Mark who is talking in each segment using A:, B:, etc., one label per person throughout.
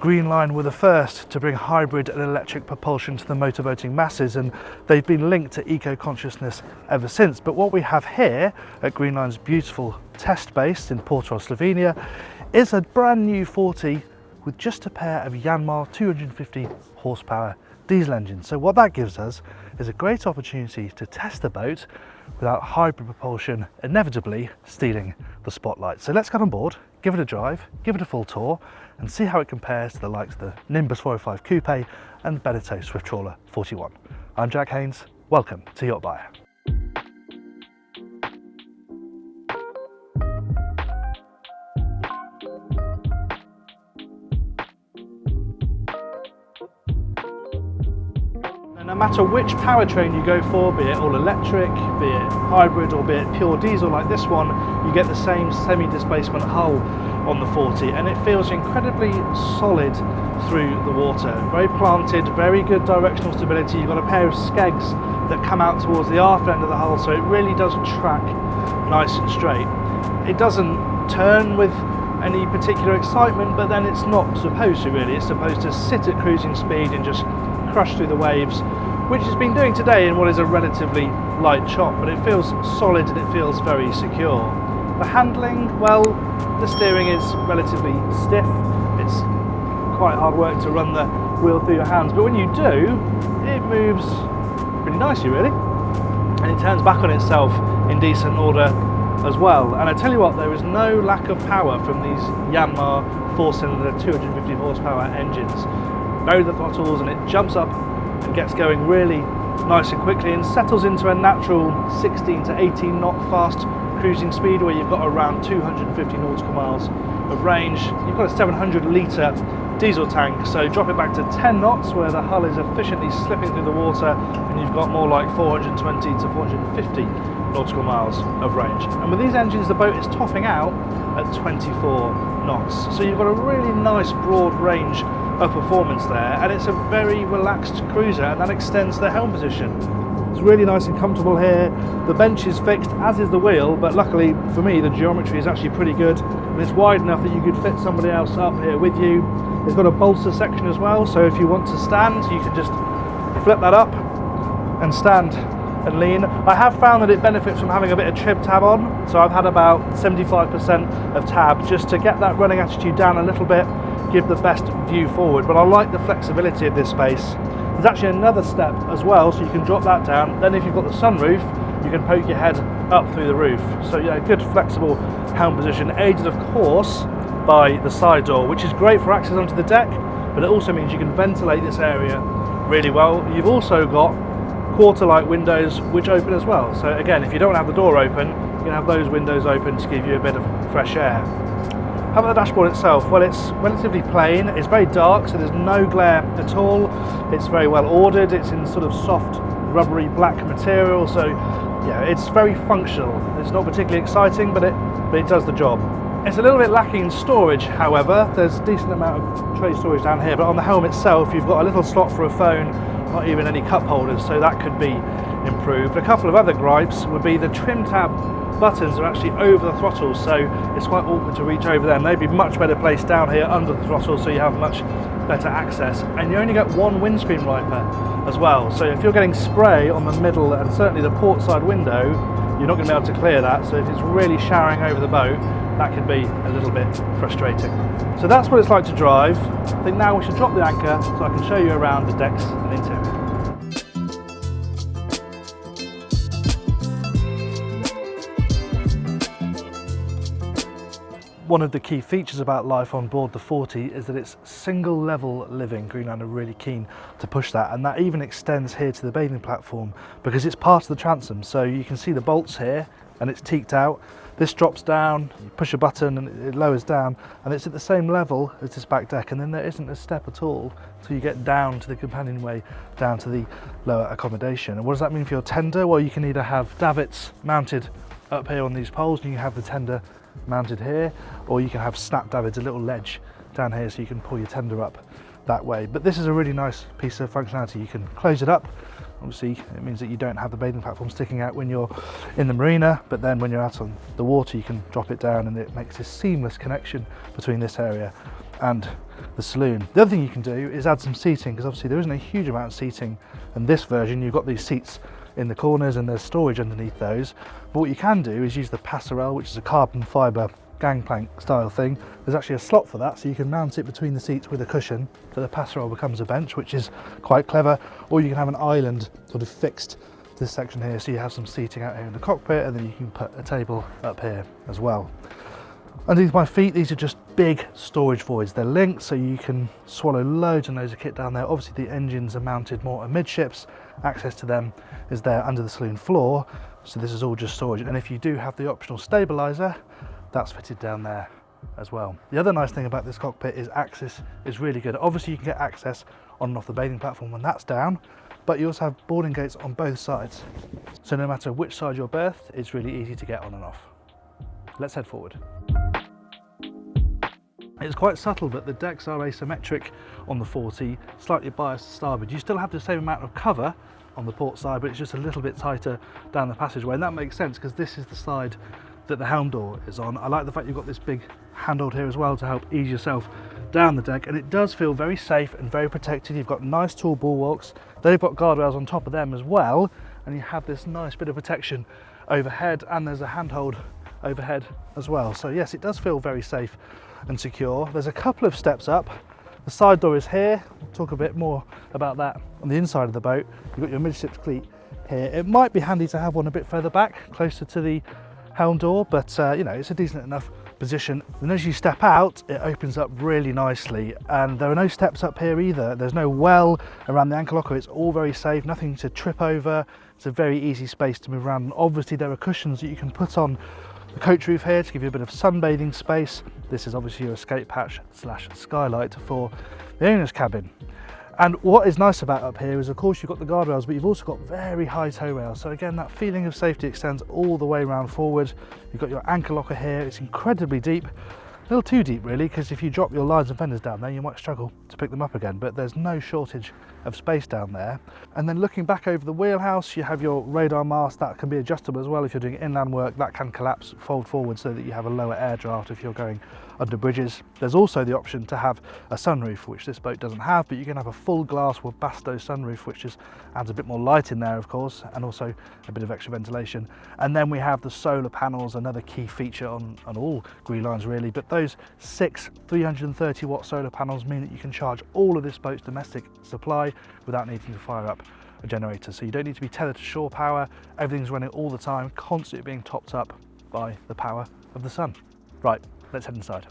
A: Greenline were the first to bring hybrid and electric propulsion to the motorboating masses, and they've been linked to eco-consciousness ever since. But what we have here at Greenline's beautiful test base in Portorož, Slovenia, is a brand new 40 with just a pair of Yanmar 250 horsepower diesel engines. So what that gives us is a great opportunity to test the boat without hybrid propulsion inevitably stealing the spotlight. So let's get on board, give it a drive, give it a full tour, and see how it compares to the likes of the Nimbus 405 Coupe and Beneteau Swift Trawler 41. I'm Jack Haynes, welcome to YachtBuyer. No matter which powertrain you go for, be it all electric, be it hybrid, or be it pure diesel like this one, you get the same semi-displacement hull on the 40, and it feels incredibly solid through the water. Very planted, very good directional stability. You've got a pair of skegs that come out towards the aft end of the hull, so it really does track nice and straight. It doesn't turn with any particular excitement, but then it's not supposed to really. It's supposed to sit at cruising speed and just crush through the waves, which it's been doing today in what is a relatively light chop, but it feels solid and it feels very secure. The handling, well, the steering is relatively stiff. It's quite hard work to run the wheel through your hands, but when you do, it moves pretty nicely really, and it turns back on itself in decent order as well. And I tell you what, there is no lack of power from these Yanmar 4-cylinder 250 horsepower engines. Load the throttles and it jumps up and gets going really nice and quickly and settles into a natural 16 to 18 knot fast cruising speed, where you've got around 250 nautical miles of range. You've got a 700 litre diesel tank, so drop it back to 10 knots where the hull is efficiently slipping through the water, and you've got more like 420 to 450 nautical miles of range. And with these engines, the boat is topping out at 24 knots, so you've got a really nice broad range of performance there, and it's a very relaxed cruiser, and that extends the helm position. It's really nice and comfortable here. The bench is fixed, as is the wheel, but luckily for me the geometry is actually pretty good, and it's wide enough that you could fit somebody else up here with you. It's got a bolster section as well, so if you want to stand, you can just flip that up and stand and lean. I have found that it benefits from having a bit of trib tab on, so I've had about 75% of tab just to get that running attitude down a little bit, give the best view forward. But I like the flexibility of this space. There's actually another step as well, so you can drop that down. Then if you've got the sunroof, you can poke your head up through the roof. So yeah, good flexible helm position, aided of course by the side door, which is great for access onto the deck, but it also means you can ventilate this area really well. You've also got quarter light windows which open as well, so again, if you don't have the door open, you can have those windows open to give you a bit of fresh air. How about the dashboard itself? Well, it's relatively plain, it's very dark, so there's no glare at all. It's very well ordered, it's in sort of soft rubbery black material, so yeah, it's very functional. It's not particularly exciting, but it does the job. It's a little bit lacking in storage, however. There's a decent amount of tray storage down here, but on the helm itself you've got a little slot for a phone, not even any cup holders, so that could be improved. A couple of other gripes would be the trim tab buttons are actually over the throttle, so it's quite awkward to reach over them. They'd be much better placed down here under the throttle, so you have much better access, and you only get one windscreen wiper as well, so if you're getting spray on the middle and certainly the port side window, you're not going to be able to clear that. So if it's really showering over the boat, that could be a little bit frustrating. So that's what it's like to drive. I think now we should drop the anchor so I can show you around the decks and interior. One of the key features about life on board the 40 is that it's single level living. Greenline are really keen to push that, and that even extends here to the bathing platform because it's part of the transom. So you can see the bolts here and it's teaked out. This drops down, you push a button and it lowers down, and it's at the same level as this back deck, and then there isn't a step at all till you get down to the companionway, down to the lower accommodation. And what does that mean for your tender? Well, you can either have davits mounted up here on these poles and you have the tender mounted here, or you can have snap davits, a little ledge down here so you can pull your tender up that way. But this is a really nice piece of functionality. You can close it up. Obviously it means that you don't have the bathing platform sticking out when you're in the marina, but then when you're out on the water you can drop it down and it makes this seamless connection between this area and the saloon. The other thing you can do is add some seating, because obviously there isn't a huge amount of seating in this version. You've got these seats in the corners and there's storage underneath those. But what you can do is use the passerelle, which is a carbon fibre gangplank style thing. There's actually a slot for that, so you can mount it between the seats with a cushion, so the passerelle becomes a bench, which is quite clever. Or you can have an island sort of fixed to this section here, so you have some seating out here in the cockpit, and then you can put a table up here as well. Underneath my feet, these are just big storage voids. They're linked, so you can swallow loads and loads of kit down there. Obviously the engines are mounted more amidships. Access to them is there under the saloon floor, so this is all just storage. And if you do have the optional stabilizer, that's fitted down there as well. The other nice thing about this cockpit is access is really good. Obviously you can get access on and off the bathing platform when that's down, but you also have boarding gates on both sides. So no matter which side you're berthed, it's really easy to get on and off. Let's head forward. It's quite subtle, but the decks are asymmetric on the 40, slightly biased to starboard. You still have the same amount of cover on the port side, but it's just a little bit tighter down the passageway, and that makes sense because this is the side that the helm door is on. I like the fact you've got this big handhold here as well to help ease yourself down the deck, and it does feel very safe and very protected. You've got nice tall bulwarks, they've got guardrails on top of them as well, and you have this nice bit of protection overhead, and there's a handhold overhead as well. So yes, it does feel very safe and secure. There's a couple of steps up. The side door is here. We'll talk a bit more about that on the inside of the boat. You've got your midships cleat here. It might be handy to have one a bit further back, closer to the helm door, but you know, it's a decent enough position. And as you step out, it opens up really nicely, and there are no steps up here either. There's no well around the anchor locker. It's all very safe, nothing to trip over. It's a very easy space to move around. And obviously there are cushions that you can put on the coach roof here to give you a bit of sunbathing space. This is obviously your escape hatch slash skylight for the owner's cabin. And what is nice about up here is, of course, you've got the guardrails, but you've also got very high tow rails. So again, that feeling of safety extends all the way around forward. You've got your anchor locker here. It's incredibly deep. A little too deep really, because if you drop your lines and fenders down there, you might struggle to pick them up again, but there's no shortage of space down there. And then looking back over the wheelhouse, you have your radar mast that can be adjustable as well. If you're doing inland work, that can collapse, fold forward so that you have a lower air draft if you're going under bridges. There's also the option to have a sunroof, which this boat doesn't have, but you can have a full glass Webasto sunroof, which just adds a bit more light in there, of course, and also a bit of extra ventilation. And then we have the solar panels, another key feature on all Greenlines really, but those 6 330 watt solar panels mean that you can charge all of this boat's domestic supply without needing to fire up a generator. So you don't need to be tethered to shore power. Everything's running all the time, constantly being topped up by the power of the sun. Right, let's head inside.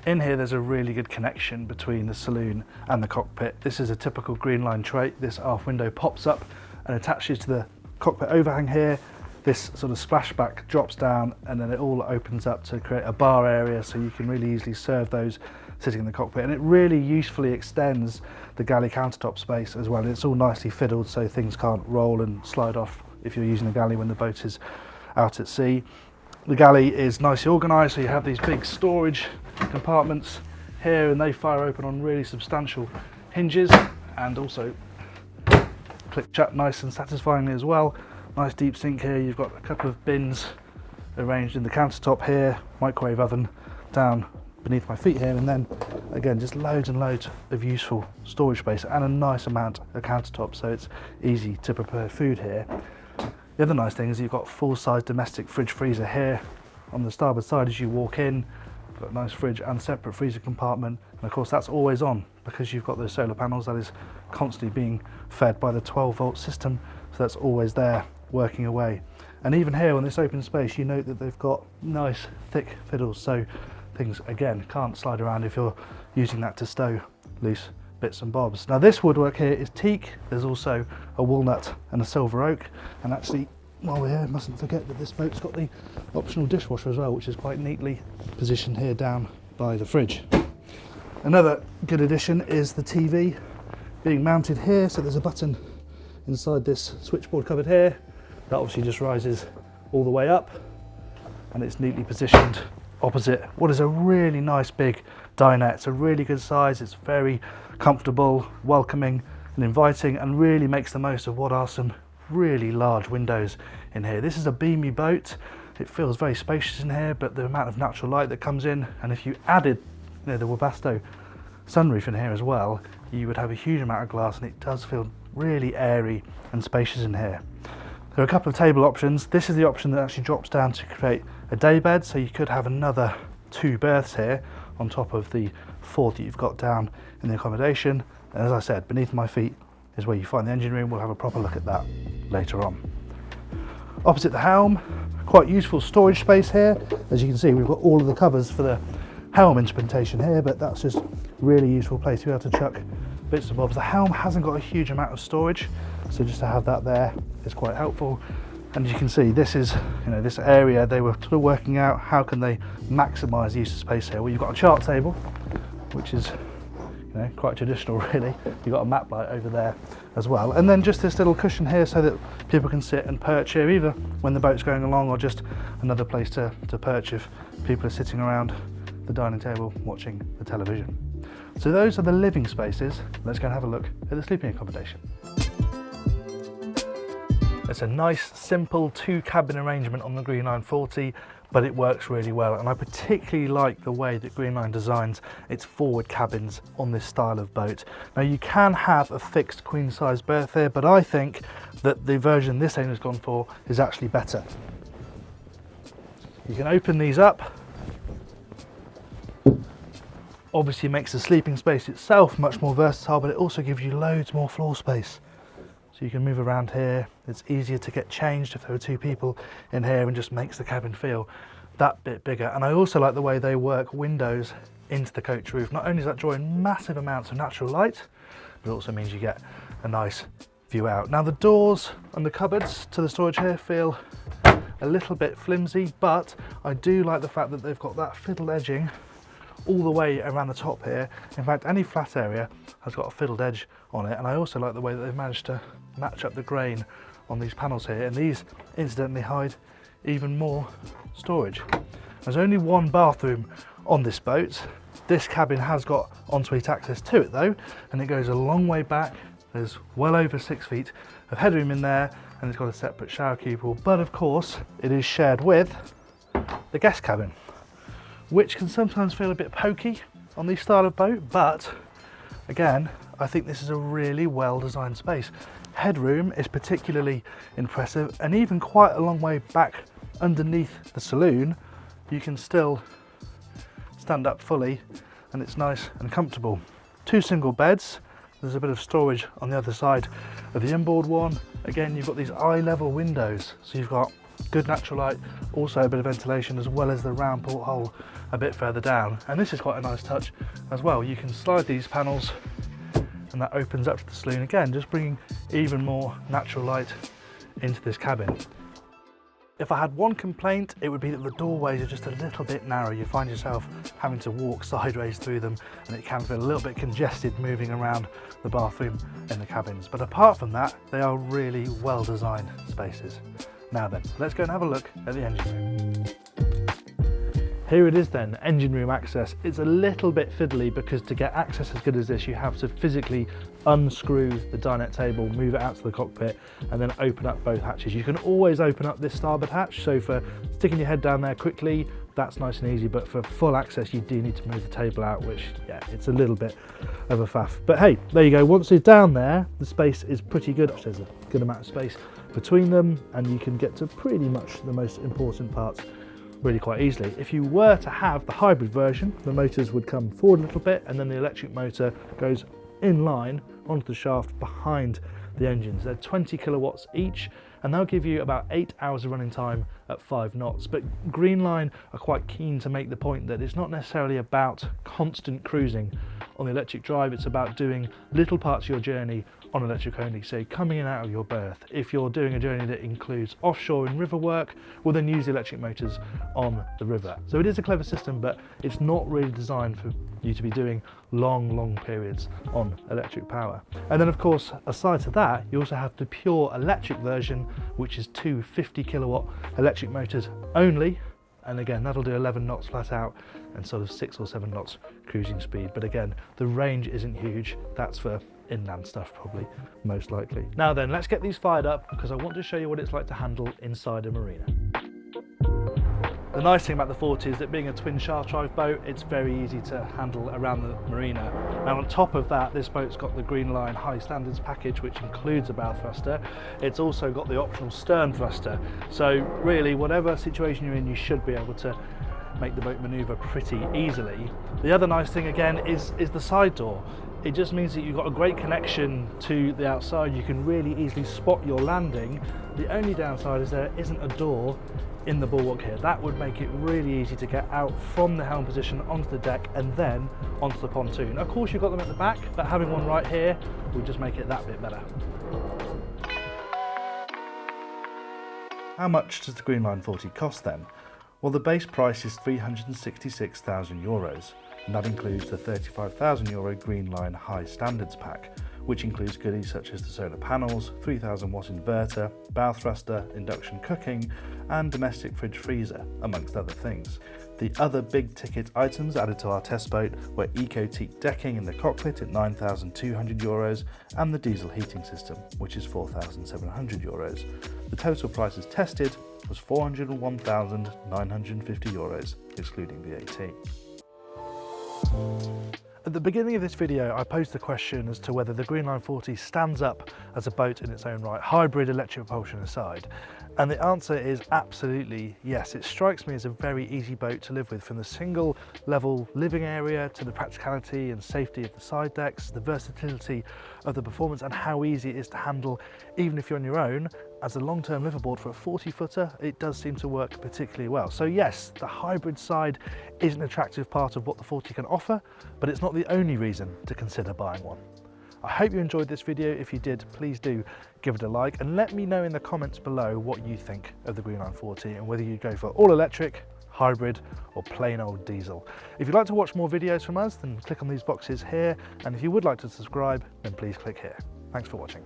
A: In here there's a really good connection between the saloon and the cockpit. This is a typical Greenline trait. This aft window pops up and attaches to the cockpit overhang here. This sort of splashback drops down, and then it all opens up to create a bar area, so you can really easily serve those sitting in the cockpit, and it really usefully extends the galley countertop space as well. It's all nicely fiddled so things can't roll and slide off if you're using the galley when the boat is out at sea. The galley is nicely organised, so you have these big storage compartments here, and they fire open on really substantial hinges, and also click shut nice and satisfyingly as well. Nice deep sink here. You've got a couple of bins arranged in the countertop here, microwave oven down beneath my feet here, and then again just loads and loads of useful storage space and a nice amount of countertop, so it's easy to prepare food here. The other nice thing is you've got full-size domestic fridge freezer here on the starboard side as you walk in. You've got a nice fridge and separate freezer compartment, and of course that's always on because you've got those solar panels that is constantly being fed by the 12-volt system, so that's always there working away. And even here on this open space, you note that they've got nice thick fiddles, so things again can't slide around if you're using that to stow loose bits and bobs. Now this woodwork here is teak. There's also a walnut and a silver oak, and actually while we're here, mustn't forget that this boat's got the optional dishwasher as well, which is quite neatly positioned here down by the fridge. Another good addition is the TV being mounted here, so there's a button inside this switchboard cupboard here that obviously just rises all the way up, and it's neatly positioned opposite what is a really nice big dinette. It's a really good size, it's very comfortable, welcoming and inviting, and really makes the most of what are some really large windows in here. This is a beamy boat. it feels very spacious in here, but the amount of natural light that comes in, and if you added, you know, the Webasto sunroof in here as well, you would have a huge amount of glass, and it does feel really airy and spacious in here. There are a couple of table options. This is the option that actually drops down to create a day bed, so you could have another 2 berths here on top of the 4 that you've got down in the accommodation. And as I said, beneath my feet is where you find the engine room. We'll have a proper look at that later on. Opposite the helm, quite useful storage space here. As you can see, we've got all of the covers for the helm instrumentation here, but that's just really useful place to be able to chuck bits and bobs. The helm hasn't got a huge amount of storage, so just to have that there is quite helpful. And as you can see, this is, you know, this area they were sort of working out how can they maximise the use of space here. Well, you've got a chart table, which is, you know, quite traditional really. You've got a map light over there as well, and then just this little cushion here so that people can sit and perch here, either when the boat's going along or just another place to perch if people are sitting around the dining table watching the television. So those are the living spaces. Let's go and have a look at the sleeping accommodation. It's a nice, simple 2-cabin arrangement on the Greenline 40, but it works really well. And I particularly like the way that Greenline designs its forward cabins on this style of boat. Now, you can have a fixed queen size berth here, but I think that the version this owner's gone for is actually better. You can open these up. Obviously makes the sleeping space itself much more versatile, but it also gives you loads more floor space. So you can move around here. It's easier to get changed if there are 2 people in here, and just makes the cabin feel that bit bigger. And I also like the way they work windows into the coach roof. Not only does that draw in massive amounts of natural light, but it also means you get a nice view out. Now, the doors and the cupboards to the storage here feel a little bit flimsy, but I do like the fact that they've got that fiddled edging all the way around the top here. In fact, any flat area has got a fiddled edge on it, and I also like the way that they've managed to match up the grain on these panels here, and these incidentally hide even more storage. There's only 1 bathroom on this boat. This cabin has got ensuite access to it though, and it goes a long way back. There's well over 6 feet of headroom in there, and it's got a separate shower cubicle, but of course it is shared with the guest cabin, which can sometimes feel a bit pokey on this style of boat, but again, I think this is a really well designed space. Headroom is particularly impressive, and even quite a long way back underneath the saloon, you can still stand up fully, and it's nice and comfortable. 2 single beds. There's a bit of storage on the other side of the inboard one. Again, you've got these eye level windows, so you've got good natural light, also a bit of ventilation, as well as the round porthole a bit further down. And this is quite a nice touch as well. You can slide these panels and that opens up to the saloon, again just bringing even more natural light into this cabin. If I had one complaint, it would be that the doorways are just a little bit narrow. You find yourself having to walk sideways through them, and it can feel a little bit congested moving around the bathroom in the cabins. But apart from that, they are really well designed spaces. Now then, let's go and have a look at the engine room. Here it is then, engine room access. It's a little bit fiddly because to get access as good as this, you have to physically unscrew the dinette table, move it out to the cockpit, and then open up both hatches. You can always open up this starboard hatch, so for sticking your head down there quickly, that's nice and easy, but for full access, you do need to move the table out, which, yeah, it's a little bit of a faff. But hey, there you go. Once it's down there, the space is pretty good. There's a good amount of space between them, and you can get to pretty much the most important parts really quite easily. If you were to have the hybrid version, the motors would come forward a little bit, and then the electric motor goes in line onto the shaft behind the engines. They're 20 kilowatts each, and they'll give you about 8 hours of running time at 5 knots. But Greenline are quite keen to make the point that it's not necessarily about constant cruising on the electric drive, it's about doing little parts of your journey on electric only. So coming in and out of your berth, if you're doing a journey that includes offshore and river work, well then use the electric motors on the river. So it is a clever system, but it's not really designed for you to be doing long periods on electric power. And then of course, aside to that, you also have the pure electric version, which is 2 50 kilowatt electric motors only. And again, that'll do 11 knots flat out and sort of 6 or 7 knots cruising speed. But again, the range isn't huge. That's for inland stuff probably, most likely. Now then, let's get these fired up because I want to show you what it's like to handle inside a marina. The nice thing about the 40 is that being a twin shaft drive boat, it's very easy to handle around the marina. And on top of that, this boat's got the Greenline high standards package, which includes a bow thruster. It's also got the optional stern thruster. So really, whatever situation you're in, you should be able to make the boat maneuver pretty easily. The other nice thing again is the side door. It just means that you've got a great connection to the outside. You can really easily spot your landing. The only downside is there isn't a door in the bulwark here. That would make it really easy to get out from the helm position onto the deck and then onto the pontoon. Of course you've got them at the back, but having one right here will just make it that bit better. How much does the Greenline 40 cost then? Well, the base price is €366,000, and that includes the €35,000 Greenline High Standards pack, which includes goodies such as the solar panels, 3000 watt inverter, bow thruster, induction cooking, and domestic fridge freezer, amongst other things. The other big ticket items added to our test boat were eco-teak decking in the cockpit at €9,200 and the diesel heating system, which is €4,700. The total prices tested was €401,950, excluding VAT. At the beginning of this video, I posed the question as to whether the Greenline 40 stands up as a boat in its own right, hybrid electric propulsion aside. And the answer is absolutely yes. It strikes me as a very easy boat to live with, from the single level living area to the practicality and safety of the side decks, the versatility of the performance, and how easy it is to handle even if you're on your own. As a long-term liveaboard for a 40-footer, it does seem to work particularly well. So yes, the hybrid side is an attractive part of what the 40 can offer, but it's not the only reason to consider buying one. I hope you enjoyed this video. If you did, please do give it a like and let me know in the comments below what you think of the Greenline 40 and whether you go for all electric, hybrid, or plain old diesel. If you'd like to watch more videos from us, then click on these boxes here, and if you would like to subscribe, then please click here. Thanks for watching.